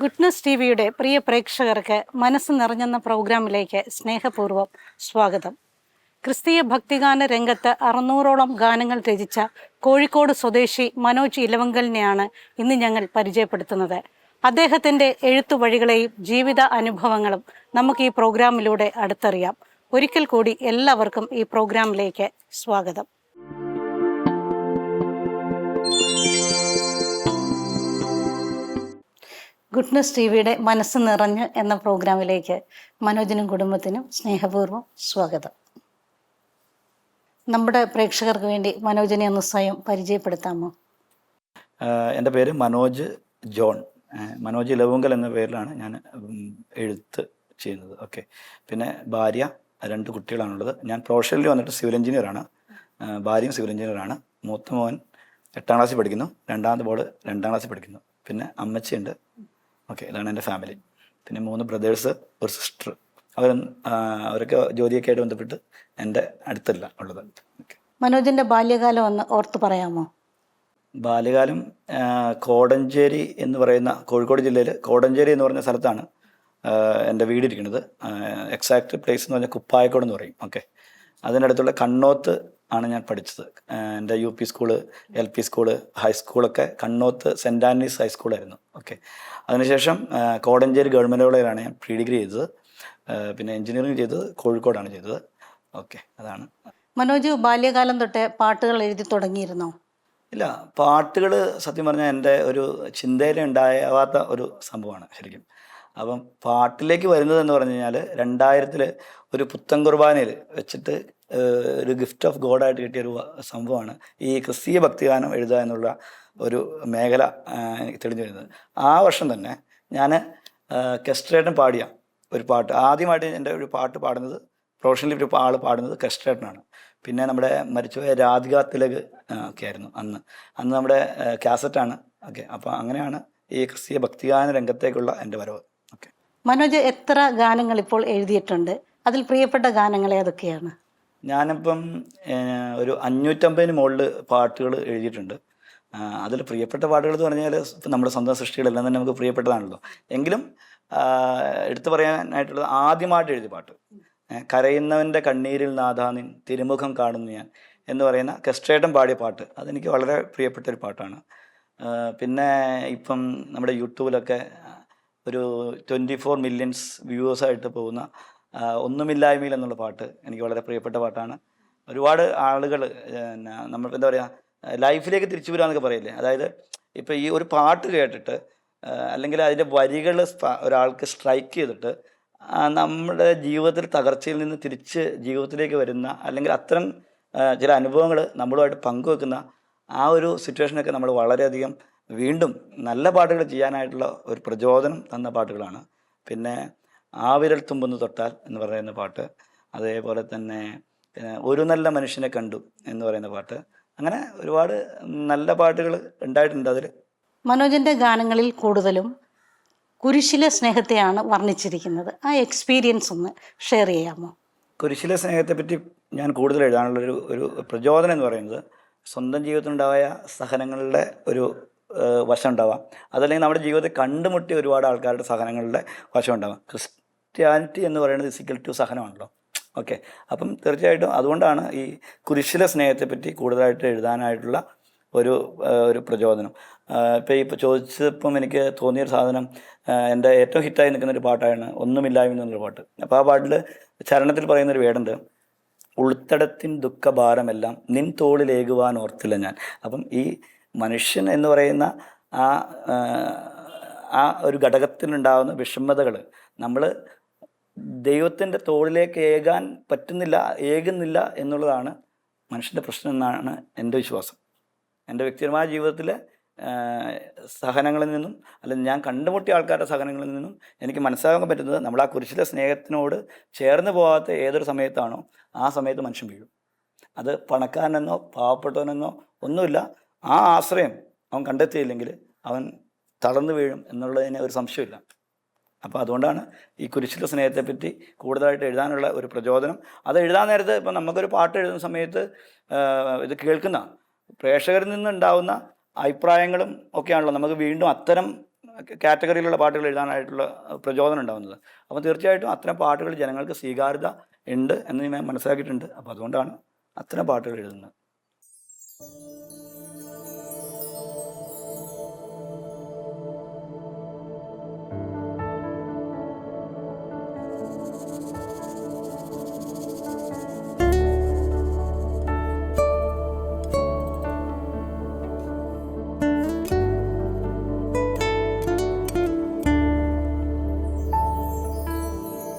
Goodness T വിയുടെ പ്രിയ പ്രേക്ഷകർക്ക് മനസ്സ് നിറഞ്ഞെന്ന പ്രോഗ്രാമിലേക്ക് സ്നേഹപൂർവ്വം സ്വാഗതം. ക്രിസ്തീയ ഭക്തിഗാന രംഗത്ത് 600ഓളം ഗാനങ്ങൾ രചിച്ച കോഴിക്കോട് സ്വദേശി മനോജ് ഇലവങ്കലിനെയാണ് ഇന്ന് ഞങ്ങൾ പരിചയപ്പെടുത്തുന്നത്. അദ്ദേഹത്തിൻ്റെ എഴുത്തു വഴികളെയും ജീവിത അനുഭവങ്ങളും നമുക്ക് ഈ പ്രോഗ്രാമിലൂടെ അടുത്തറിയാം. ഒരിക്കൽ കൂടി എല്ലാവർക്കും ഈ പ്രോഗ്രാമിലേക്ക് സ്വാഗതം. ഗുഡ്നസ് ടി വിയുടെ മനസ്സ് നിറഞ്ഞ് എന്ന പ്രോഗ്രാമിലേക്ക് മനോജിനും കുടുംബത്തിനും സ്നേഹപൂർവ്വം സ്വാഗതം. നമ്മുടെ പ്രേക്ഷകർക്ക് വേണ്ടി മനോജിനെ ഒന്ന് സ്വയം പരിചയപ്പെടുത്താമോ? എൻ്റെ പേര് മനോജ് ജോൺ. മനോജ് ഇലവുങ്കൽ എന്ന പേരിലാണ് ഞാൻ എഴുത്ത് ചെയ്യുന്നത്. ഓക്കെ. പിന്നെ ഭാര്യ, 2 കുട്ടികളാണുള്ളത്. ഞാൻ പ്രൊഫഷണലി വന്നിട്ട് സിവിൽ എഞ്ചിനീയറാണ്. ഭാര്യയും സിവിൽ എഞ്ചിനീയറാണ്. മൂത്ത മോൻ 8ാം ക്ലാസ്സിൽ പഠിക്കുന്നു, രണ്ടാമത്തെ മോള് 2ാം ക്ലാസ്സിൽ പഠിക്കുന്നു. പിന്നെ അമ്മച്ചിയുണ്ട്. ഓക്കെ, ഇതാണ് എൻ്റെ ഫാമിലി. പിന്നെ 3 ബ്രദേഴ്സ്, ഒരു സിസ്റ്റർ. അവരൊക്കെ ജോലിയൊക്കെ ആയിട്ട് ബന്ധപ്പെട്ട് എൻ്റെ അടുത്തല്ല ഉള്ളത്. ഓക്കെ. മനോജിൻ്റെ ബാല്യകാലം ഒന്ന് ഓർത്ത് പറയാമോ? ബാല്യകാലം കോടഞ്ചേരി എന്ന് പറയുന്ന, കോഴിക്കോട് ജില്ലയിൽ കോടഞ്ചേരി എന്ന് പറഞ്ഞ സ്ഥലത്താണ് എൻ്റെ വീടിരിക്കുന്നത്. എക്സാക്ട് പ്ലേസ് എന്ന് പറഞ്ഞാൽ കുപ്പായക്കോട് എന്ന് പറയും. ഓക്കെ. അതിനടുത്തുള്ള കണ്ണോത്ത് ആണ് ഞാൻ പഠിച്ചത്. എൻ്റെ UP സ്കൂള്, LP സ്കൂള്, ഹൈസ്കൂളൊക്കെ കണ്ണോത്ത് സെൻറ്റ് ആൻ്റണീസ് ഹൈസ്കൂളായിരുന്നു. ഓക്കെ. അതിനുശേഷം കോടഞ്ചേരി ഗവൺമെൻറ് കോളേജിലാണ് ഞാൻ പ്രീ ഡിഗ്രി ചെയ്തത്. പിന്നെ എഞ്ചിനീയറിംഗ് ചെയ്തത് കോഴിക്കോടാണ് ചെയ്തത്. ഓക്കെ, അതാണ്. മനോജ് ബാല്യകാലം തൊട്ടേ പാട്ടുകൾ എഴുതി തുടങ്ങിയിരുന്നോ? ഇല്ല, പാട്ടുകൾ സത്യം പറഞ്ഞാൽ എൻ്റെ ഒരു ചിന്തയിൽ ഉണ്ടാവാത്ത ഒരു സംഭവമാണ് ശരിക്കും. അപ്പം പാട്ടിലേക്ക് വരുന്നത് എന്ന് പറഞ്ഞു കഴിഞ്ഞാൽ 2000-ൽ ഒരു പുത്തൻ കുർബാനയിൽ വെച്ചിട്ട് ഒരു ഗിഫ്റ്റ് ഓഫ് ഗോഡായിട്ട് കിട്ടിയൊരു സംഭവമാണ് ഈ ക്രിസ്തീയ ഭക്തിഗാനം എഴുതുക എന്നുള്ള ഒരു മേഖല തെളിഞ്ഞു വരുന്നത്. ആ വർഷം തന്നെ ഞാൻ കെസ്ട്രേട്ടൻ പാടിയ ഒരു പാട്ട്, ആദ്യമായിട്ട് എൻ്റെ ഒരു പാട്ട് പാടുന്നത്, പ്രൊഫഷണലി ഒരു ആൾ പാടുന്നത് കെസ്ട്രേട്ടനാണ്. പിന്നെ നമ്മുടെ മരിച്ചുപോയ രാധിക തിലക് ഒക്കെ ആയിരുന്നു അന്ന് നമ്മുടെ കാസറ്റാണ്. ഓക്കെ. അപ്പോൾ അങ്ങനെയാണ് ഈ ക്രിസ്തീയ ഭക്തിഗാന രംഗത്തേക്കുള്ള എൻ്റെ വരവ്. ഓക്കെ. മനോജ് എത്ര ഗാനങ്ങൾ ഇപ്പോൾ എഴുതിയിട്ടുണ്ട്? അതിൽ പ്രിയപ്പെട്ട ഗാനങ്ങൾ ഏതൊക്കെയാണ്? ഞാനിപ്പം ഒരു 550 മുകളിൽ പാട്ടുകൾ എഴുതിയിട്ടുണ്ട്. അതിൽ പ്രിയപ്പെട്ട പാട്ടുകൾ എന്ന് പറഞ്ഞാൽ ഇപ്പം നമ്മുടെ സ്വന്തം സൃഷ്ടികളെല്ലാം തന്നെ നമുക്ക് പ്രിയപ്പെട്ടതാണല്ലോ. എങ്കിലും എടുത്തു പറയാനായിട്ടുള്ളത് ആദ്യമായിട്ട് എഴുതിയ പാട്ട് കരയുന്നവൻ്റെ കണ്ണീരിൽ നാഥാനിൻ തിരുമുഖം കാണുന്നു ഞാൻ എന്ന് പറയുന്ന കെസ്ട്രേട്ടൻ പാടിയ പാട്ട്, അതെനിക്ക് വളരെ പ്രിയപ്പെട്ടൊരു പാട്ടാണ്. പിന്നെ ഇപ്പം നമ്മുടെ യൂട്യൂബിലൊക്കെ ഒരു 24 മില്യൺസ് വ്യൂവേഴ്സായിട്ട് പോകുന്ന ഒന്നുമില്ലായ്മയിൽ എന്നുള്ള പാട്ട് എനിക്ക് വളരെ പ്രിയപ്പെട്ട പാട്ടാണ്. ഒരുപാട് ആളുകൾ നമ്മൾക്ക് എന്താ പറയുക, ലൈഫിലേക്ക് തിരിച്ചു വരിക എന്നൊക്കെ പറയില്ലേ, അതായത് ഇപ്പോൾ ഈ ഒരു പാട്ട് കേട്ടിട്ട് അല്ലെങ്കിൽ അതിൻ്റെ വരികൾ ഒരാൾക്ക് സ്ട്രൈക്ക് ചെയ്തിട്ട് നമ്മുടെ ജീവിതത്തിൽ തകർച്ചയിൽ നിന്ന് തിരിച്ച് ജീവിതത്തിലേക്ക് വരുന്ന, അല്ലെങ്കിൽ അത്തരം ചില അനുഭവങ്ങൾ നമ്മളുമായിട്ട് പങ്കുവെക്കുന്ന ആ ഒരു സിറ്റുവേഷനൊക്കെ നമ്മൾ വളരെയധികം വീണ്ടും നല്ല പാട്ടുകൾ ചെയ്യാനായിട്ടുള്ള ഒരു പ്രചോദനം തന്ന പാട്ടുകളാണ്. പിന്നെ ആവിരൽ തുമ്പുന്നു തൊട്ടാൽ എന്ന് പറയുന്ന പാട്ട്, അതേപോലെ തന്നെ ഒരു നല്ല മനുഷ്യനെ കണ്ടു എന്ന് പറയുന്ന പാട്ട്, അങ്ങനെ ഒരുപാട് നല്ല പാട്ടുകൾ ഉണ്ടായിട്ടുണ്ട്. അതിൽ മനോജിൻ്റെ ഗാനങ്ങളിൽ കൂടുതലും കുരിശിലെ സ്നേഹത്തെയാണ് വർണ്ണിച്ചിരിക്കുന്നത്. ആ എക്സ്പീരിയൻസ് ഒന്ന് ഷെയർ ചെയ്യാമോ? കുരിശിലെ സ്നേഹത്തെപ്പറ്റി ഞാൻ കൂടുതൽ എഴുതാനുള്ളൊരു പ്രചോദനം എന്ന് പറയുന്നത് സ്വന്തം ജീവിതത്തിലുണ്ടായ സഹനങ്ങളുടെ ഒരു വശം ഉണ്ടാവാം, അതല്ലെങ്കിൽ നമ്മുടെ ജീവിതത്തിൽ കണ്ടുമുട്ടിയ ഒരുപാട് ആൾക്കാരുടെ സഹനങ്ങളുടെ വശം ഉണ്ടാവാം. ക്രിസ്ത്യാനിറ്റി എന്ന് പറയുന്നത് ഫിസിക്കൽ ടു സഹനമാണല്ലോ. ഓക്കെ. അപ്പം തീർച്ചയായിട്ടും അതുകൊണ്ടാണ് ഈ കുരിശിലെ സ്നേഹത്തെപ്പറ്റി കൂടുതലായിട്ട് എഴുതാനായിട്ടുള്ള ഒരു പ്രചോദനം. ഇപ്പോൾ ചോദിച്ചപ്പം എനിക്ക് തോന്നിയൊരു സാധനം, എൻ്റെ ഏറ്റവും ഹിറ്റായി നിൽക്കുന്നൊരു പാട്ടാണ് ഒന്നുമില്ലായ്മ എന്നൊരു പാട്ട്. അപ്പോൾ ആ പാട്ടിൽ ചരണത്തിൽ പറയുന്നൊരു വേടുണ്ട്, ഉൾത്തടത്തിൻ ദുഃഖഭാരമെല്ലാം നിൻ തോളിലേകുവാൻ ഓർത്തില്ല ഞാൻ. അപ്പം ഈ മനുഷ്യൻ എന്ന് പറയുന്ന ആ ഒരു ഘടകത്തിനുണ്ടാകുന്ന വിഷമതകൾ നമ്മൾ ദൈവത്തിൻ്റെ തോളിലേക്ക് ഏകുന്നില്ല എന്നുള്ളതാണ് മനുഷ്യൻ്റെ പ്രശ്നം എന്നാണ് എൻ്റെ വിശ്വാസം. എൻ്റെ വ്യക്തിപരമായ ജീവിതത്തിലെ സഹനങ്ങളിൽ നിന്നും, അല്ലെങ്കിൽ ഞാൻ കണ്ടുമുട്ടിയ ആൾക്കാരുടെ സഹനങ്ങളിൽ നിന്നും എനിക്ക് മനസ്സിലാക്കാൻ പറ്റുന്നത്, നമ്മൾ ആ കുരിശിലെ സ്നേഹത്തിനോട് ചേർന്ന് പോകാത്ത ഏതൊരു സമയത്താണോ ആ സമയത്ത് മനുഷ്യൻ വീഴും. അത് പണക്കാരനെന്നോ പാവപ്പെട്ടവനെന്നോ ഒന്നുമില്ല, ആ ആശ്രയം അവൻ കണ്ടെത്തിയില്ലെങ്കിൽ അവൻ തളർന്നു വീഴും എന്നുള്ളതിന് ഒരു സംശയമില്ല. അപ്പോൾ അതുകൊണ്ടാണ് ഈ കുരിശിലെ സ്നേഹത്തെപ്പറ്റി കൂടുതലായിട്ട് എഴുതാനുള്ള ഒരു പ്രചോദനം. അത് എഴുതാൻ നേരത്ത് ഇപ്പം നമുക്കൊരു പാട്ട് എഴുതുന്ന സമയത്ത് ഇത് കേൾക്കുന്ന പ്രേക്ഷകരിൽ നിന്നുണ്ടാവുന്ന അഭിപ്രായങ്ങളും ഒക്കെയാണല്ലോ നമുക്ക് വീണ്ടും അത്തരം കാറ്റഗറിയിലുള്ള പാട്ടുകൾ എഴുതാനായിട്ടുള്ള പ്രചോദനം ഉണ്ടാകുന്നത്. അപ്പോൾ തീർച്ചയായിട്ടും അത്തരം പാട്ടുകൾ ജനങ്ങൾക്ക് സ്വീകാര്യത ഉണ്ട് എന്ന് ഞാൻ മനസ്സിലാക്കിയിട്ടുണ്ട്. അപ്പോൾ അതുകൊണ്ടാണ് അത്തരം പാട്ടുകൾ എഴുതുന്നത്.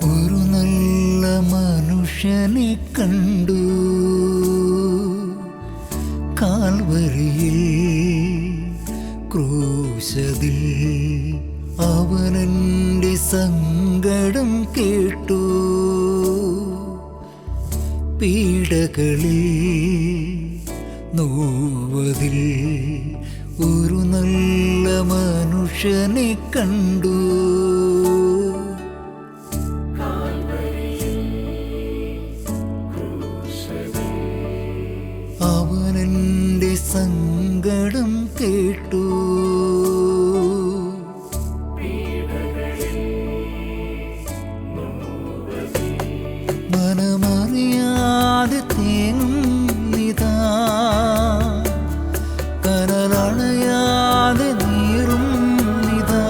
ഒരു നല്ല മനുഷ്യനെ കണ്ടു കാൽവരിയിൽ ക്രൂശതിൽ, അവനെൻ്റെ സങ്കടം കേട്ടു. പീഡകളിൽ നോവതിൽ ഒരു നല്ല മനുഷ്യനെ കണ്ടു. അവനെൻ്റെ സങ്കടം കേട്ടു. മനമറിയാതെ തേങ്ങുന്നിതാ, കനലണയാതെ നീറുന്നിതാ.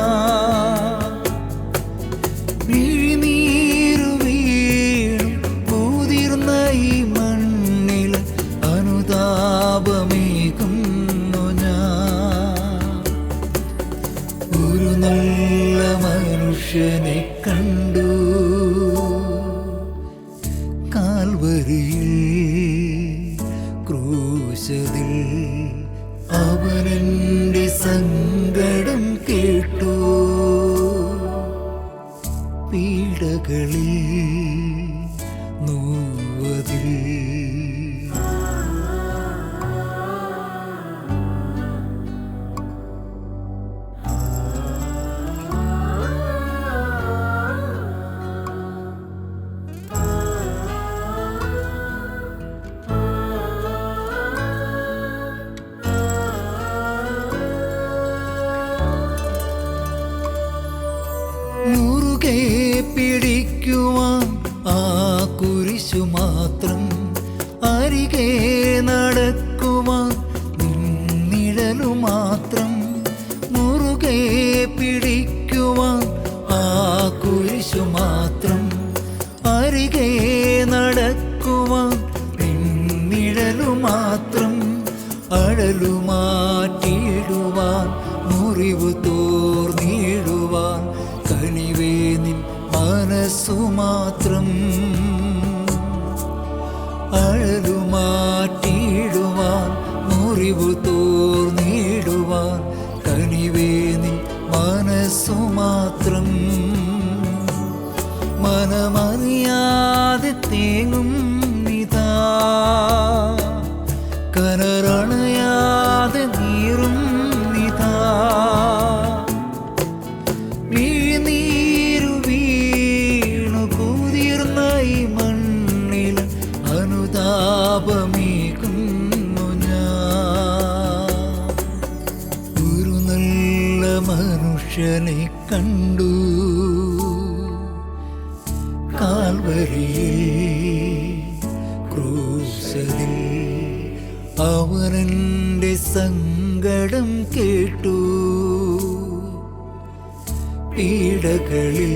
മിഴിനീരു വീണു പൂതിർന്ന ഈ മണ്ണിൽ അനുതാപമേകുന്നു ഞാൻ. ഒരു നല്ല മനുഷ്യനെ കണ്ടു കാൽവരിയിൽ ക്രൂശതിൽ, അവനെൻ്റെ സങ്കടം കേട്ടു. പീഡകളിൽ നോവതിൽ. മുറുകെ പിടിക്കുവാൻ ആ കുരിശു മാത്രം, അരികെ നടക്കുവാൻ നിഴലു മാത്രം. മുറുകെ പിടിക്കുവാൻ ആ കുരിശു മാത്രം, അരികെ നടക്കുവാൻ നിഴലു മാത്രം. അഴലു മാറ്റിയിടുവാൻ, മുറിവ് തോർന്നിടുവാൻ കനിവേ നിൻ മനസ്സു മാത്രം. അഴലു മാറ്റിയിടുവാൻ, മുറിവ് തോർന്നിടുവാൻ കനിവേ നിൻ മനസ്സു മാത്രം. മനമറിയാതെ തേങ്ങും നിതാ, കനരണയാതെ നീറും നിതാ. മിഴിനീരു വീണു കുതിർന്ന ഈ മണ്ണിൽ അനുതാപമേകുന്നു ഞാൻ. ഒരു നല്ല മനുഷ്യനെ കണ്ടു കാൽവരിയിൽ ക്രൂശതിൽ, അവനെൻ്റെ സങ്കടം കേട്ടു. പീഡകളിൽ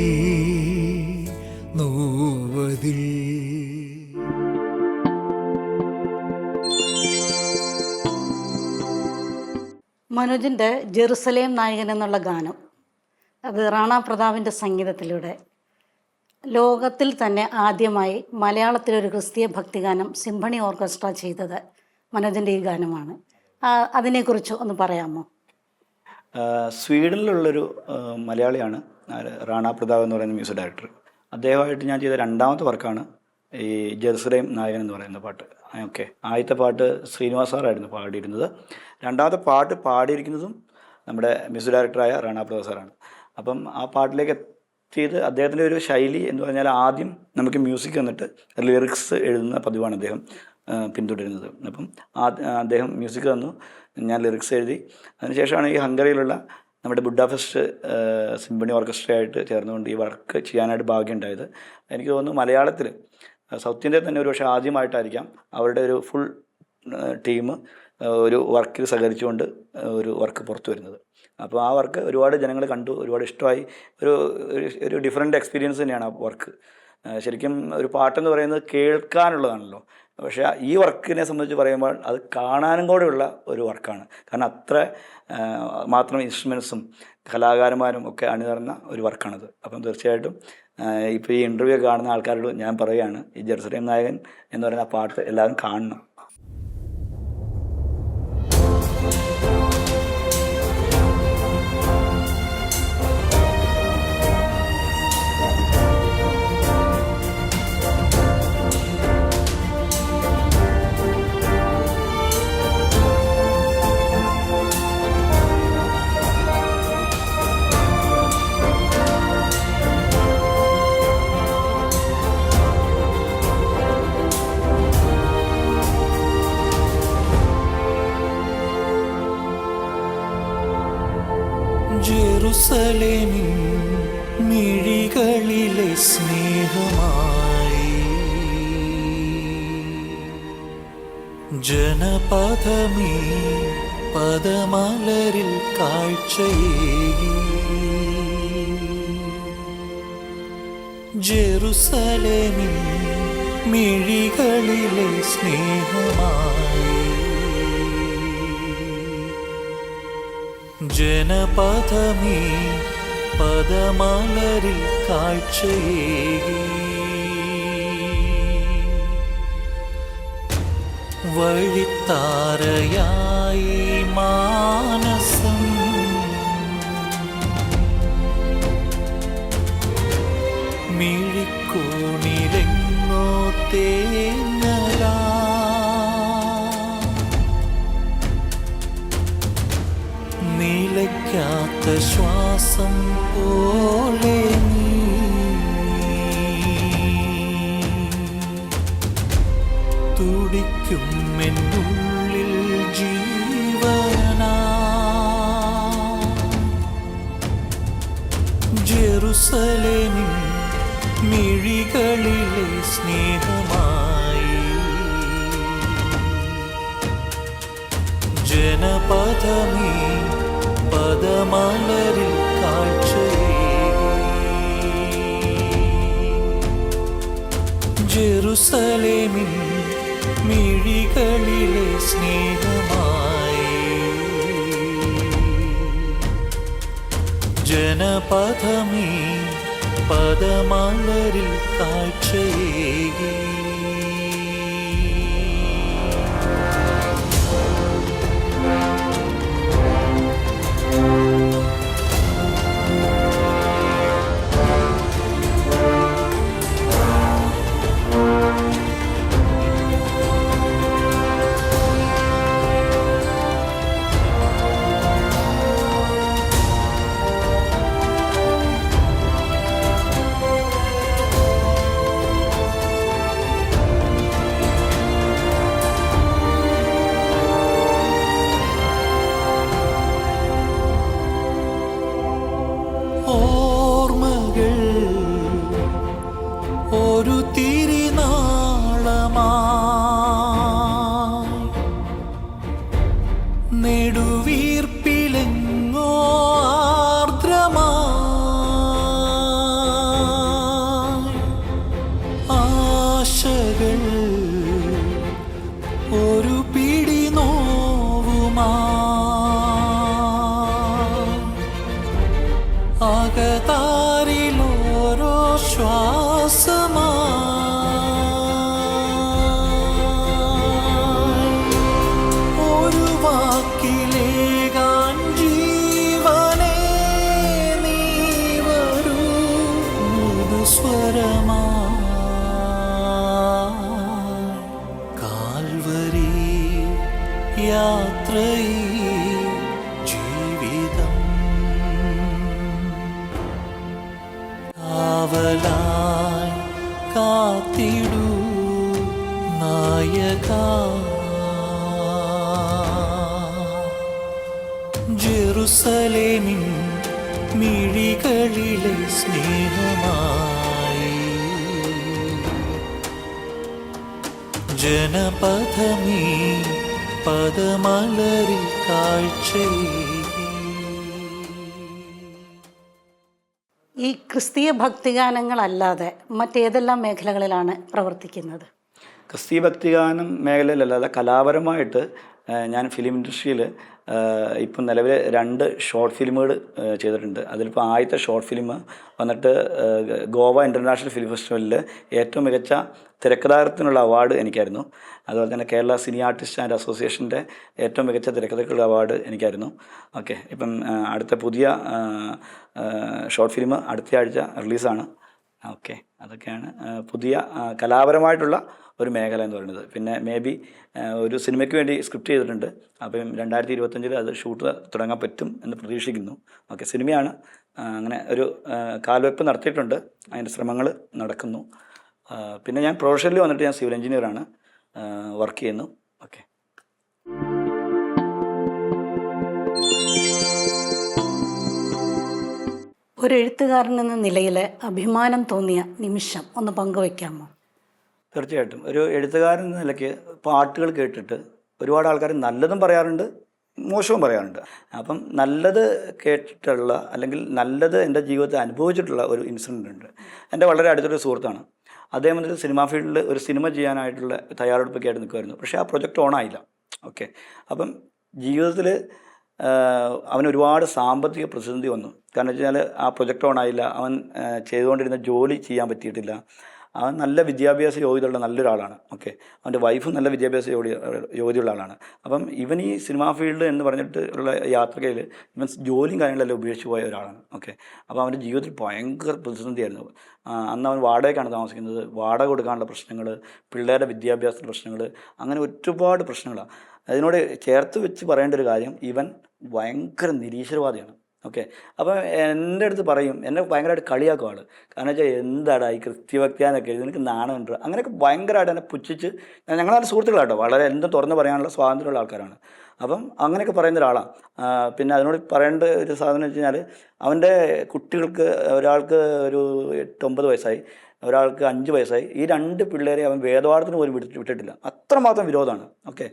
നോവതിൽ. മനോജിൻ്റെ ജെറുസലേം നായകൻ എന്നുള്ള ഗാനം, അത് റാണ പ്രതാപിൻ്റെ സംഗീതത്തിലൂടെ ലോകത്തിൽ തന്നെ ആദ്യമായി മലയാളത്തിലൊരു ക്രിസ്തീയ ഭക്തിഗാനം സിംഫണി ഓർക്കസ്ട്ര ചെയ്തത് മനോജിൻ്റെ ഈ ഗാനമാണ്. അതിനെക്കുറിച്ച് ഒന്ന് പറയാമോ? സ്വീഡനിലുള്ളൊരു മലയാളിയാണ് റാണ പ്രതാപ് എന്ന് പറയുന്ന മ്യൂസിക് ഡയറക്ടർ. അദ്ദേഹമായിട്ട് ഞാൻ ചെയ്ത രണ്ടാമത്തെ വർക്കാണ് ഈ ജെറുസലേം നായകൻ എന്ന് പറയുന്ന പാട്ട്. ഓക്കെ, ആദ്യത്തെ പാട്ട് ശ്രീനിവാസ് സാറായിരുന്നു പാടിയിരുന്നത്. രണ്ടാമത്തെ പാട്ട് പാടിയിരിക്കുന്നതും നമ്മുടെ മ്യൂസിക് ഡയറക്ടറായ റാണ പ്രതാപ് സാറാണ്. അപ്പം ആ പാട്ടിലേക്ക് എത്തിയത് അദ്ദേഹത്തിൻ്റെ ഒരു ശൈലി എന്ന് പറഞ്ഞാൽ ആദ്യം നമുക്ക് മ്യൂസിക് വന്നിട്ട് ലിറിക്സ് എഴുതുന്ന പതിവാണ് അദ്ദേഹം പിന്തുടരുന്നത്. അപ്പം അദ്ദേഹം മ്യൂസിക് തന്നു, ഞാൻ ലിറിക്സ് എഴുതി. അതിനുശേഷമാണ് ഈ ഹംഗറിയിലുള്ള നമ്മുടെ ബുഡാപെസ്റ്റ് സിംഫണി ഓർക്കസ്ട്രയായിട്ട് ചേർന്നുകൊണ്ട് ഈ വർക്ക് ചെയ്യാനായിട്ട് ഭാഗ്യമുണ്ടായത്. എനിക്ക് തോന്നുന്നു മലയാളത്തിൽ സൗത്ത് ഇന്ത്യയിൽ തന്നെ ഒരു പക്ഷേ ആദ്യമായിട്ടായിരിക്കാം അവരുടെ ഒരു ഫുൾ ടീം ഒരു വർക്കിൽ സഹകരിച്ചുകൊണ്ട് ഒരു വർക്ക് പുറത്തു വരുന്നത്. അപ്പോൾ ആ വർക്ക് ഒരുപാട് ജനങ്ങൾ കണ്ടു, ഒരുപാട് ഇഷ്ടമായി. ഒരു ഡിഫറെൻ്റ് എക്സ്പീരിയൻസ് തന്നെയാണ് ആ വർക്ക്. ശരിക്കും ഒരു പാട്ടെന്ന് പറയുന്നത് കേൾക്കാനുള്ളതാണല്ലോ, പക്ഷേ ഈ വർക്കിനെ സംബന്ധിച്ച് പറയുമ്പോൾ അത് കാണാനും കൂടെയുള്ള ഒരു വർക്കാണ്. കാരണം അത്ര മാത്രം ഇൻസ്ട്രുമെൻസും കലാകാരന്മാരും ഒക്കെ അണിനിറന്ന ഒരു വർക്കാണത്. അപ്പം തീർച്ചയായിട്ടും ഇപ്പോൾ ഈ ഇൻ്റർവ്യൂ കാണുന്ന ആൾക്കാരോട് ഞാൻ പറയുകയാണ്, ഈ ജെറുസലേം നായകൻ എന്ന് പറയുന്ന ആ പാട്ട് എല്ലാവരും കാണണം. ജെറുസലേമിൻ മിഴികളിലെ സ്നേഹമായി ജനപഥമേ പദമലരിൽ കാഴ്ചയേകി. ജെറുസലേമിൻ മിഴികളിലെ സ്നേഹമായി ജനപഥമേ പദമലരിൽ കാഴ്ചയേകി. വഴിത്താരയായി മാനസം മിഴിക്കോണിരെങ്ങോ തേങ്ങലാ നിലയ്ക്കാത്ത ശ്വാസം പോലെ നീ തുടിക്കുമെന്നുള്ളിൽ ജീവനാ. ജെറുസലേമിൻ മിഴികളിലെ സ്നേഹമായി ജനപഥമേ പദമലരിൽ കാഴ്ചയേകി. ജെറുസലേമിൻ മിഴികളിലെ സ്നേഹമായി ജനപഥമേ പദമലരിൽ കാഴ്ചയേകി. ഒരു തിരിനാളമായി നെടുവീർപ്പിലെങ്ങോ ആർദ്രമായി ആശകൾ ഒരു പിടി നോവുമായി അകതാരിലോരോ ശ്വാസമായി ഒരു വാക്കിലേകാൻ ജീവനേ നീ വരൂ മൃദുസ്വരമായി കാൽവരി യാത്രയിൽ ജീവിതം കാവലായി കാത്തിടൂ നായകാ. ജെറുസലേമിൻ മിഴികളിലെ സ്നേഹമായി ജനപഥമീ പദമലരി കാഴ്ചയിൽ ഈ ക്രിസ്തീയ ഭക്തിഗാനങ്ങളല്ലാതെ മറ്റേതെല്ലാം മേഖലകളിലാണ് പ്രവർത്തിക്കുന്നത്? ക്രിസ്തീയ ഭക്തിഗാനം മേഖലയിലല്ലാതെ കലാപരമായിട്ട് ഞാൻ ഫിലിം ഇൻഡസ്ട്രിയിൽ ഇപ്പം നിലവിൽ 2 ഷോർട്ട് ഫിലിമുകൾ ചെയ്തിട്ടുണ്ട്. അതിലിപ്പോൾ ആദ്യത്തെ ഷോർട്ട് ഫിലിം വന്നിട്ട് ഗോവ ഇൻ്റർനാഷണൽ ഫിലിം ഫെസ്റ്റിവലിൽ ഏറ്റവും മികച്ച തിരക്കഥാകൃത്തിനുള്ള അവാർഡ് എനിക്കായിരുന്നു. അതുപോലെ തന്നെ കേരള സിനി ആർട്ടിസ്റ്റ് ആൻഡ് അസോസിയേഷൻ്റെ ഏറ്റവും മികച്ച തിരക്കഥയ്ക്കുള്ള അവാർഡ് എനിക്കായിരുന്നു. ഓക്കെ, ഇപ്പം അടുത്ത പുതിയ ഷോർട്ട് ഫിലിം അടുത്ത ആഴ്ച റിലീസാണ്. ഓക്കെ, അതൊക്കെയാണ് പുതിയ കലാപരമായിട്ടുള്ള ഒരു മേഖല എന്ന് പറയുന്നത്. പിന്നെ മേ ബി ഒരു സിനിമയ്ക്ക് വേണ്ടി സ്ക്രിപ്റ്റ് ചെയ്തിട്ടുണ്ട്. അപ്പം 2025 അത് ഷൂട്ട് തുടങ്ങാൻ പറ്റും എന്ന് പ്രതീക്ഷിക്കുന്നു. ഓക്കെ, സിനിമയാണ്. അങ്ങനെ ഒരു കാൽവെപ്പ് നടത്തിയിട്ടുണ്ട്, അതിൻ്റെ ശ്രമങ്ങൾ നടക്കുന്നു. പിന്നെ ഞാൻ പ്രൊഫഷണലി വന്നിട്ട് ഞാൻ സിവിൽ എഞ്ചിനീയറാണ്, വർക്ക് ചെയ്യുന്നു. ഓക്കെ. ഒരു എഴുത്തുകാരൻ എന്ന നിലയിൽ അഭിമാനം തോന്നിയ നിമിഷം ഒന്ന് പങ്കുവയ്ക്കാമോ? തീർച്ചയായിട്ടും. ഒരു എഴുത്തുകാരൻ എന്ന നിലയ്ക്ക് പാട്ടുകൾ കേട്ടിട്ട് ഒരുപാട് ആൾക്കാർ നല്ലതും പറയാറുണ്ട്, മോശവും പറയാറുണ്ട്. അപ്പം നല്ലത് കേട്ടിട്ടുള്ള അല്ലെങ്കിൽ നല്ലത് എൻ്റെ ജീവിതത്തിൽ അനുഭവിച്ചിട്ടുള്ള ഒരു ഇൻസിഡൻ്റ് ഉണ്ട്. എൻ്റെ വളരെ അടുത്തൊരു സുഹൃത്താണ്. അദ്ദേഹം വന്നിട്ട് സിനിമാ ഫീൽഡിൽ ഒരു സിനിമ ചെയ്യാനായിട്ടുള്ള തയ്യാറെടുപ്പൊക്കെ ആയിട്ട് നിൽക്കുമായിരുന്നു. പക്ഷേ ആ പ്രൊജക്റ്റ് ഓണായില്ല. ഓക്കെ, അപ്പം ജീവിതത്തിൽ അവന് ഒരുപാട് സാമ്പത്തിക പ്രതിസന്ധി വന്നു. കാരണം വെച്ച് കഴിഞ്ഞാൽ ആ പ്രൊജക്റ്റ് ഓണായില്ല, അവൻ ചെയ്തുകൊണ്ടിരുന്ന ജോലി ചെയ്യാൻ പറ്റിയിട്ടില്ല. അവൻ നല്ല വിദ്യാഭ്യാസ യോഗ്യതയുള്ള നല്ലൊരാളാണ്. ഓക്കെ, അവൻ്റെ വൈഫും നല്ല വിദ്യാഭ്യാസ യോഗ്യതയുള്ള ആളാണ്. അപ്പം ഇവൻ ഈ സിനിമാ ഫീൽഡ് എന്ന് പറഞ്ഞിട്ട് ഉള്ള യാത്രയിൽ ഇവൻ ജോലിയും കാര്യങ്ങളെല്ലാം ഉപേക്ഷിച്ച് പോയ ഒരാളാണ്. ഓക്കെ, അപ്പോൾ അവൻ്റെ ജീവിതത്തിൽ ഭയങ്കര പ്രതിസന്ധിയായിരുന്നു. അന്ന് അവൻ വാടകയ്ക്കാണ് താമസിക്കുന്നത്. വാടക കൊടുക്കാനുള്ള പ്രശ്നങ്ങൾ, പിള്ളേരുടെ വിദ്യാഭ്യാസത്തിൻ്റെ പ്രശ്നങ്ങൾ, അങ്ങനെ ഒരുപാട് പ്രശ്നങ്ങളാണ്. അതിനോട് ചേർത്ത് വെച്ച് പറയേണ്ട ഒരു കാര്യം, ഇവൻ ഭയങ്കര നിരീശ്വരവാദിയാണ്. ഓക്കെ, അപ്പം എൻ്റെ അടുത്ത് പറയും, എന്നെ ഭയങ്കരമായിട്ട് കളിയാക്കും ആൾ. കാരണം വെച്ചാൽ എന്താടാ ഈ ക്രിസ്ത്യഭക്തിയാനൊക്കെ നിനക്ക് നാണമുണ്ട്, അങ്ങനെയൊക്കെ ഭയങ്കരമായിട്ട് എന്നെ പുച്ഛിച്ച്, ഞങ്ങളാണ് സുഹൃത്തുക്കളാട്ടോ, വളരെ എന്തും തുറന്ന് പറയാനുള്ള സ്വാതന്ത്ര്യമുള്ള ആൾക്കാരാണ്. അപ്പം അങ്ങനെയൊക്കെ പറയുന്ന ഒരാളാണ്. പിന്നെ അതിനോട് പറയേണ്ട ഒരു സാധനം വെച്ച് കഴിഞ്ഞാൽ, അവൻ്റെ കുട്ടികൾക്ക് ഒരാൾക്ക് ഒരു 8-9 വയസ്സായി, ഒരാൾക്ക് 5 വയസ്സായി. ഈ 2 പിള്ളേരെ അവൻ വേദപാഠത്തിന് പോലും വിട്ടിട്ടില്ല, അത്രമാത്രം വിരോധമാണ്. ഓക്കെ,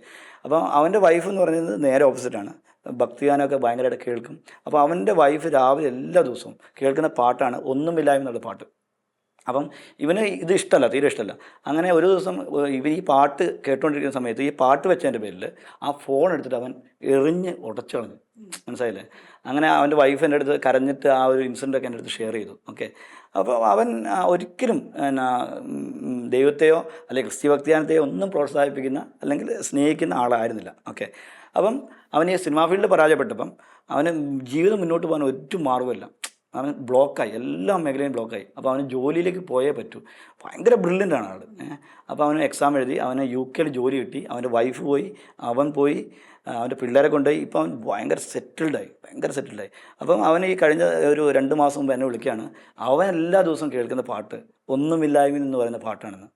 അപ്പം അവൻ്റെ വൈഫ് എന്ന് പറയുന്നത് നേരെ ഓപ്പോസിറ്റാണ്. ഭക്തിഗാനമൊക്കെ ഭയങ്കരമായിട്ട് കേൾക്കും. അപ്പോൾ അവൻ്റെ വൈഫ് രാവിലെ എല്ലാ ദിവസവും കേൾക്കുന്ന പാട്ടാണ് ഒന്നുമില്ലായ്മ എന്നുള്ള പാട്ട്. അപ്പം ഇവന് ഇത് ഇഷ്ടമല്ല, തീരെ ഇഷ്ടമല്ല. അങ്ങനെ ഒരു ദിവസം ഇവൻ ഈ പാട്ട് കേട്ടുകൊണ്ടിരിക്കുന്ന സമയത്ത് ഈ പാട്ട് വെച്ചതിൻ്റെ പേരിൽ ആ ഫോൺ എടുത്തിട്ട് അവൻ എറിഞ്ഞ് ഉടച്ചു കളഞ്ഞു. മനസ്സിലായില്ലേ? അങ്ങനെ അവൻ്റെ വൈഫ് എൻ്റെ അടുത്ത് കരഞ്ഞിട്ട് ആ ഒരു ഇൻസിഡൻ്റൊക്കെ എൻ്റെ അടുത്ത് ഷെയർ ചെയ്തു. ഓക്കെ, അപ്പോൾ അവൻ ഒരിക്കലും ദൈവത്തെയോ അല്ലെങ്കിൽ ക്രിസ്ത്യഭക്തിയാനത്തെയോ ഒന്നും പ്രോത്സാഹിപ്പിക്കുന്ന അല്ലെങ്കിൽ സ്നേഹിക്കുന്ന ആളായിരുന്നില്ല. ഓക്കെ, അപ്പം അവൻ ഈ സിനിമാ ഫീൽഡിൽ പരാജയപ്പെട്ടപ്പം അവന് ജീവിതം മുന്നോട്ട് പോകാൻ ഒരു മാർഗ്ഗമില്ല. അവൻ ബ്ലോക്കായി, എല്ലാ മേഖലയും ബ്ലോക്കായി. അപ്പോൾ അവന് ജോലിയിലേക്ക് പോയേ പറ്റൂ. ഭയങ്കര ബ്രില്യൻ്റാണ് ആൾ. അപ്പോൾ അവന് എക്സാം എഴുതി, അവന് UK ജോലി കിട്ടി, അവൻ്റെ വൈഫ് പോയി, അവൻ പോയി, അവൻ്റെ പിള്ളേരെ കൊണ്ടുപോയി. ഇപ്പം അവൻ ഭയങ്കര സെറ്റിൽഡായി. അപ്പം അവൻ ഈ കഴിഞ്ഞ ഒരു 2 മാസം മുമ്പ് എന്നെ വിളിക്കുകയാണ്. അവൻ എല്ലാ ദിവസവും കേൾക്കുന്ന പാട്ട് ഒന്നുമില്ലായ്മ എന്ന് പറയുന്ന പാട്ടാണെന്ന്.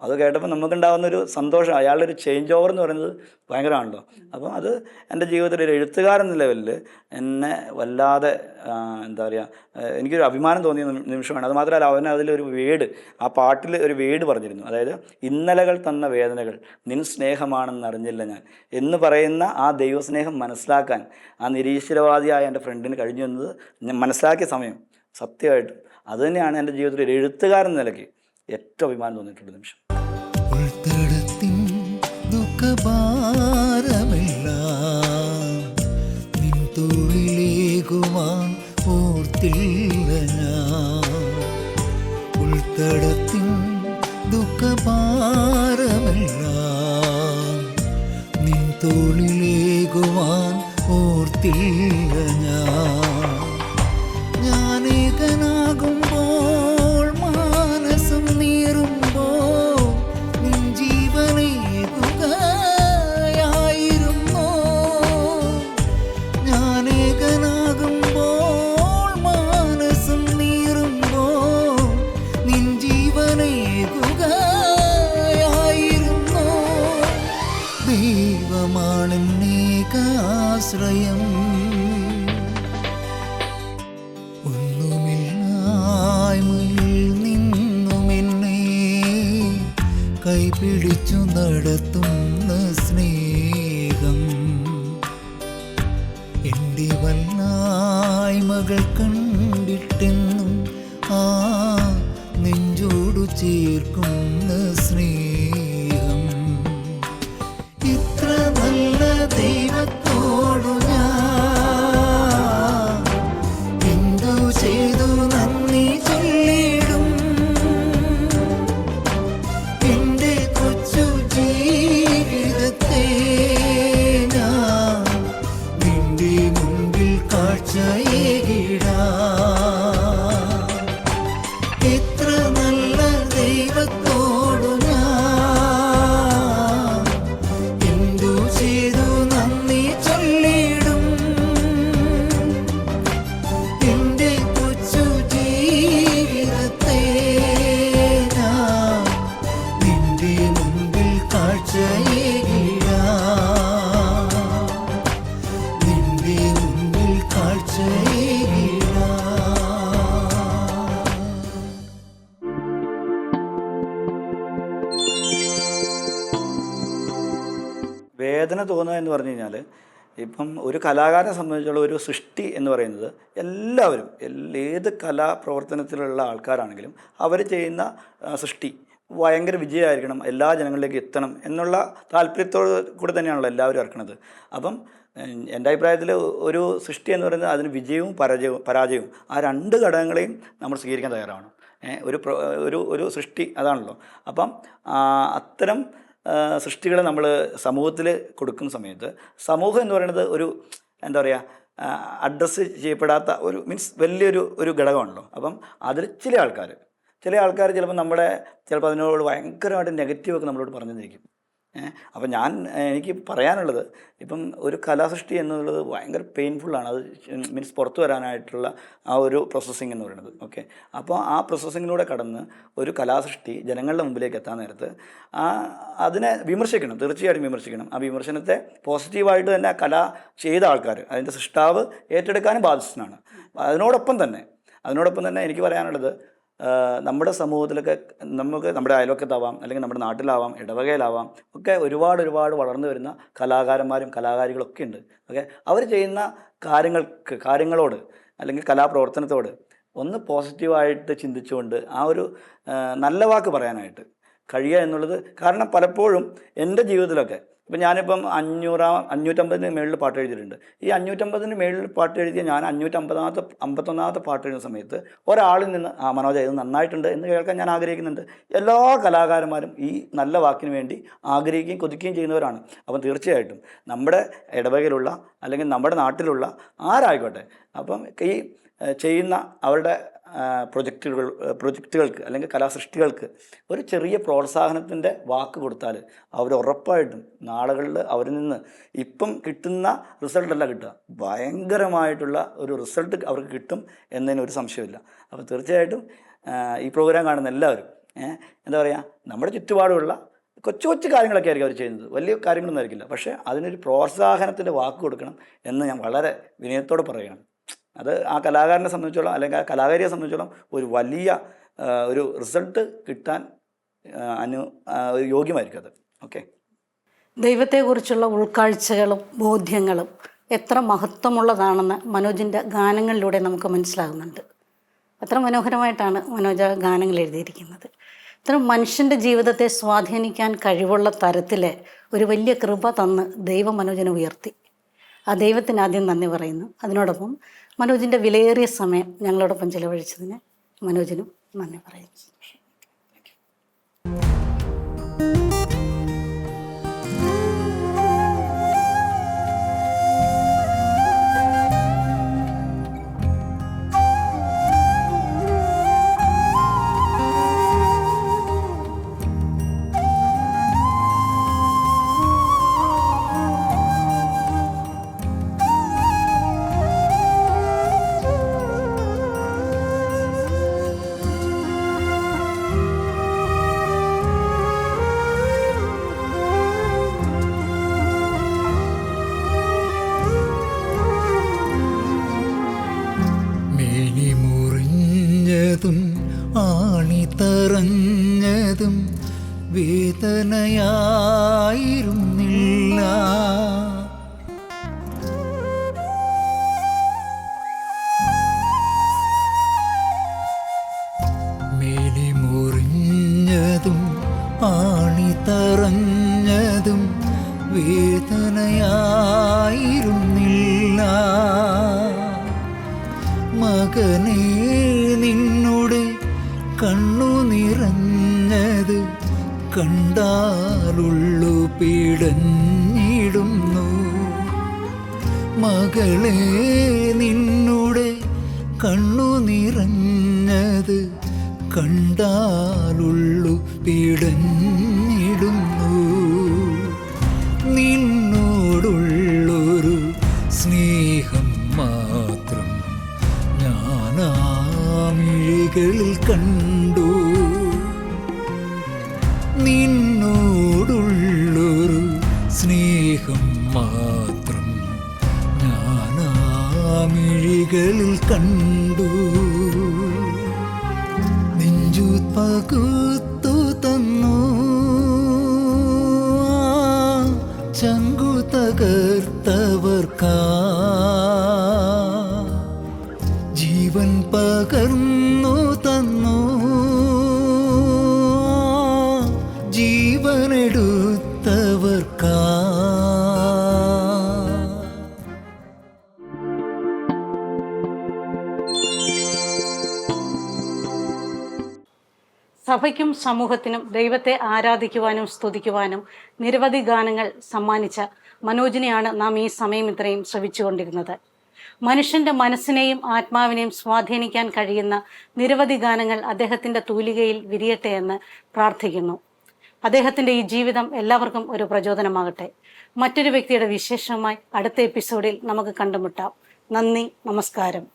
അത് കേട്ടപ്പോൾ നമുക്കുണ്ടാകുന്നൊരു സന്തോഷം, അയാളുടെ ഒരു ചേഞ്ച് ഓവർ എന്ന് പറയുന്നത് ഭയങ്കരമാണല്ലോ. അപ്പം അത് എൻ്റെ ജീവിതത്തിൽ ഒരു എഴുത്തുകാരൻ എന്ന ലെവലിൽ എന്നെ വല്ലാതെ എന്താ പറയുക, എനിക്കൊരു അഭിമാനം തോന്നിയ നിമിഷമാണ്. അത് മാത്രമല്ല, അവൻ അതിലൊരു വേട്, ആ പാട്ടിൽ ഒരു വേട് പറഞ്ഞിരുന്നു. അതായത്, ഇന്നലകൾ തന്ന വേദനകൾ നിൻ സ്നേഹമാണെന്ന് അറിഞ്ഞില്ല ഞാൻ എന്ന് പറയുന്ന ആ ദൈവസ്നേഹം മനസ്സിലാക്കാൻ ആ നിരീശ്വരവാദിയായ എൻ്റെ ഫ്രണ്ടിന് കഴിഞ്ഞു എന്നത് ഞാൻ മനസ്സിലാക്കിയ സമയം സത്യമായിട്ടും അതുതന്നെയാണ് എൻ്റെ ജീവിതത്തിൽ ഒരു എഴുത്തുകാരൻ നിലയ്ക്ക് ഏറ്റവും അഭിമാനം തോന്നിയിട്ടുള്ള നിമിഷം. ഉൾത്തടത്തിൻ ദുഃഖഭാരമെല്ലാം നിൻ തോളിലേകുവാൻ ഓർത്തില്ല ഞാൻ. ഉൾത്തടത്തിൻ ദുഃഖഭാരമെല്ലാം നിൻ തോളിലേകുവാൻ ഓർത്തില്ല ഞാൻ. ഞാനേകനാകുമ്പോൾ മാനസം നീറുമ്പോൾ നിൻ ജീവനേകുകയായിരുന്നു. ഞാനേകനാകുമ്പോൾ മാനസം നീറുമ്പോൾ നിൻ ജീവനേകുകയായിരുന്നു. ദൈവമാണെന്നേക ആശ്രയം, ഒന്നുമില്ലായ്മ പിടിച്ചു നടത്തുന്ന സ്നേഹം എൻ്റെ വല്ലായ്മകൾ കണ്ടിട്ടെന്നും ആ നെഞ്ചോടു ചേർക്കുന്ന സ്നേഹം ഇത്ര നല്ല ദൈവത്തോടു ഞാൻ എന്തു ചെയ്തു നന്ദി ചൊല്ലിടും എൻ്റെ കൊച്ചു ജീവിതത്തെ ഞാൻ നിന്റെ മുൻപിൽ കാഴ്ചയേകിടാം എത്ര നല്ല ദൈവത്തോടു ഞാൻ എന്തു ചെയ്തു നന്ദി ചൊല്ലിടും എൻ്റെ കൊച്ചു ജീവിതത്തെ ഞാൻ നിന്റെ മുൻപിൽ കാഴ്ചയേകിടാം നിന്റെ മുൻപിൽ കാഴ്ചയേകിടാം വേദന തോന്നുക എന്ന് പറഞ്ഞു കഴിഞ്ഞാൽ ഇപ്പം ഒരു കലാകാരനെ സംബന്ധിച്ചുള്ള ഒരു സൃഷ്ടി എന്ന് പറയുന്നത് എല്ലാവരും ഏത് കലാപ്രവർത്തനത്തിലുള്ള ആൾക്കാരാണെങ്കിലും അവർ ചെയ്യുന്ന സൃഷ്ടി ഭയങ്കര വിജയമായിരിക്കണം, എല്ലാ ജനങ്ങളിലേക്ക് എത്തണം എന്നുള്ള താല്പര്യത്തോട് കൂടെ തന്നെയാണല്ലോ എല്ലാവരും ഇറക്കുന്നത്. അപ്പം എൻ്റെ അഭിപ്രായത്തിൽ ഒരു സൃഷ്ടി എന്ന് പറയുന്നത് അതിന് വിജയവും പരാജയവും ആ രണ്ട് ഘടകങ്ങളെയും നമ്മൾ സ്വീകരിക്കാൻ തയ്യാറാണ്. ഒരു സൃഷ്ടി അതാണല്ലോ. അപ്പം അത്തരം സൃഷ്ടികളെ നമ്മൾ സമൂഹത്തിൽ കൊടുക്കുന്ന സമയത്ത് സമൂഹം എന്ന് പറയുന്നത് ഒരു എന്താ പറയുക അഡ്രസ്സ് ചെയ്യപ്പെടാത്ത ഒരു വലിയൊരു ഘടകമാണല്ലോ. അപ്പം അതിൽ ചില ആൾക്കാർ ചിലപ്പോൾ ചിലപ്പോൾ അതിനോട് ഭയങ്കരമായിട്ട് നെഗറ്റീവൊക്കെ നമ്മളോട് പറഞ്ഞു തന്നിരിക്കും. അപ്പം എനിക്ക് പറയാനുള്ളത് ഇപ്പം ഒരു കലാസൃഷ്ടി എന്നുള്ളത് ഭയങ്കര പെയിൻഫുള്ളാണ്. അത് പുറത്തു വരാനായിട്ടുള്ള ആ ഒരു പ്രോസസ്സിങ് എന്ന് പറയുന്നത്. ഓക്കെ, അപ്പോൾ ആ പ്രോസസ്സിങ്ങിലൂടെ കടന്ന് ഒരു കലാസൃഷ്ടി ജനങ്ങളുടെ മുമ്പിലേക്ക് എത്താൻ നേരത്ത് അതിനെ വിമർശിക്കണം, തീർച്ചയായിട്ടും വിമർശിക്കണം. ആ വിമർശനത്തെ പോസിറ്റീവായിട്ട് തന്നെ കല ചെയ്ത ആൾക്കാർ അതിൻ്റെ സൃഷ്ടാവ് ഏറ്റെടുക്കാനും ബാധ്യസ്ഥനാണ്. അതിനോടൊപ്പം തന്നെ എനിക്ക് പറയാനുള്ളത് നമ്മുടെ സമൂഹത്തിലൊക്കെ നമുക്ക് നമ്മുടെ അയൽവക്കത്താവാം, അല്ലെങ്കിൽ നമ്മുടെ നാട്ടിലാവാം, ഇടവകയിലാവാം, ഒക്കെ ഒരുപാട് വളർന്നു വരുന്ന കലാകാരന്മാരും കലാകാരികളൊക്കെ ഉണ്ട്. ഓക്കെ, അവർ ചെയ്യുന്ന കാര്യങ്ങളോട് അല്ലെങ്കിൽ കലാപ്രവർത്തനത്തോട് ഒന്ന് പോസിറ്റീവായിട്ട് ചിന്തിച്ചുകൊണ്ട് ആ ഒരു നല്ല വാക്ക് പറയാനായിട്ട് കഴിയുക എന്നുള്ളത്. കാരണം പലപ്പോഴും എൻ്റെ ജീവിതത്തിലൊക്കെ ഇപ്പം ഞാനിപ്പം 550 മേളിൽ പാട്ട് എഴുതിയിട്ടുണ്ട്. ഈ 550 മേളിൽ പാട്ട് എഴുതിയ ഞാൻ 551 പാട്ട് എഴുതുന്ന സമയത്ത് ഒരാളിൽ നിന്ന് മനോജ ഇത് നന്നായിട്ടുണ്ട് എന്ന് കേൾക്കാൻ ഞാൻ ആഗ്രഹിക്കുന്നുണ്ട്. എല്ലാ കലാകാരന്മാരും ഈ നല്ല വാക്കിന് വേണ്ടി ആഗ്രഹിക്കുകയും കൊതിക്കുകയും ചെയ്യുന്നവരാണ്. അപ്പം തീർച്ചയായിട്ടും നമ്മുടെ ഇടവകയിലുള്ള അല്ലെങ്കിൽ നമ്മുടെ നാട്ടിലുള്ള ആരായിക്കോട്ടെ, അപ്പം ഈ ചെയ്യുന്ന അവരുടെ പ്രൊജക്റ്റുകൾക്ക് അല്ലെങ്കിൽ കലാസൃഷ്ടികൾക്ക് ഒരു ചെറിയ പ്രോത്സാഹനത്തിൻ്റെ വാക്ക് കൊടുത്താൽ അവർ ഉറപ്പായിട്ടും നാളുകളിൽ അവരിൽ നിന്ന് ഇപ്പം കിട്ടുന്ന റിസൾട്ടല്ല കിട്ടുക, ഭയങ്കരമായിട്ടുള്ള ഒരു റിസൾട്ട് അവർക്ക് കിട്ടും എന്നതിനൊരു സംശയമില്ല. അപ്പോൾ തീർച്ചയായിട്ടും ഈ പ്രോഗ്രാം കാണുന്ന എല്ലാവരും എന്താ പറയുക, നമ്മുടെ ചുറ്റുപാടുമുള്ള കൊച്ചു കാര്യങ്ങളൊക്കെ ആയിരിക്കും അവർ ചെയ്യുന്നത്, വലിയ കാര്യങ്ങളൊന്നും ആയിരിക്കില്ല. പക്ഷേ അതിനൊരു പ്രോത്സാഹനത്തിൻ്റെ വാക്ക് കൊടുക്കണം എന്ന് ഞാൻ വളരെ വിനയത്തോടെ പറയുകയാണ്. അത് ആ കലാകാരനെ സംബന്ധിച്ചോളം അല്ലെങ്കിൽ ആ കലാകാരിയെ സംബന്ധിച്ചോളം ഒരു വലിയ ഒരു റിസൾട്ട് കിട്ടാൻ യോഗ്യമായിരിക്കും അത്. ഓക്കെ, ദൈവത്തെക്കുറിച്ചുള്ള ഉൾക്കാഴ്ചകളും ബോധ്യങ്ങളും എത്ര മഹത്വമുള്ളതാണെന്ന് മനോജിൻ്റെ ഗാനങ്ങളിലൂടെ നമുക്ക് മനസ്സിലാകുന്നുണ്ട്. അത്ര മനോഹരമായിട്ടാണ് മനോജ് ഗാനങ്ങൾ എഴുതിയിരിക്കുന്നത്. ഇത്ര മനുഷ്യൻ്റെ ജീവിതത്തെ സ്വാധീനിക്കാൻ കഴിവുള്ള തരത്തിൽ ഒരു വലിയ കൃപ തന്ന് ദൈവം മനോജിനെ ഉയർത്തി. ആ ദൈവത്തിന് ആദ്യം നന്ദി പറയുന്നു. അതിനോടൊപ്പം മനോജിൻ്റെ വിലയേറിയ സമയം ഞങ്ങളോടൊപ്പം ചിലവഴിച്ചതിന് മനോജിനും നന്ദി പറയുന്നു. ആണിത്തറഞ്ഞതും വേദനയായിരുന്നില്ല. മേനി മുറിഞ്ഞതും ആണി തറഞ്ഞതും വേദനയായിരുന്നില്ല. മകനേ, നിന്നുടെ കണ്ണു നിറഞ്ഞത് കണ്ടാലുള്ളു പിടഞ്ഞിടുന്നു. മകളെ, നിന്നുടെ കണ്ണു നിറഞ്ഞത് കണ്ടാലുള്ളു പിടഞ്ഞിടുന്നു. നിന്നോടുള്ളൊരു സ്നേഹം മാത്രം ഞാനാമിഴികളിൽ കണ്ടു. നിന്നോടുള്ളൊരു സ്നേഹം മാത്രം ഞാനാമിഴികളിൽ കണ്ടു. നെഞ്ചു പകുത്തു തന്നു, ചങ്കു തകർത്തവർക്കാ ജീവൻ പകർന്നു തന്നു, ജീവനെടുത്തവർക്കാ. സഭയ്ക്കും സമൂഹത്തിനും ദൈവത്തെ ആരാധിക്കുവാനും സ്തുതിക്കുവാനും നിരവധി ഗാനങ്ങൾ സമ്മാനിച്ച മനോജിനെയാണ് നാം ഈ സമയം ഇത്രയും ശ്രവിച്ചുകൊണ്ടിരുന്നത്. മനുഷ്യൻ്റെ മനസ്സിനെയും ആത്മാവിനെയും സ്വാധീനിക്കാൻ കഴിയുന്ന നിരവധി ഗാനങ്ങൾ അദ്ദേഹത്തിൻ്റെ തൂലികയിൽ വിരിയട്ടെ എന്ന് പ്രാർത്ഥിക്കുന്നു. അദ്ദേഹത്തിൻ്റെ ഈ ജീവിതം എല്ലാവർക്കും ഒരു പ്രചോദനമാകട്ടെ. മറ്റൊരു വ്യക്തിയുടെ വിശേഷവുമായി അടുത്ത എപ്പിസോഡിൽ നമുക്ക് കണ്ടുമുട്ടാം. നന്ദി, നമസ്കാരം.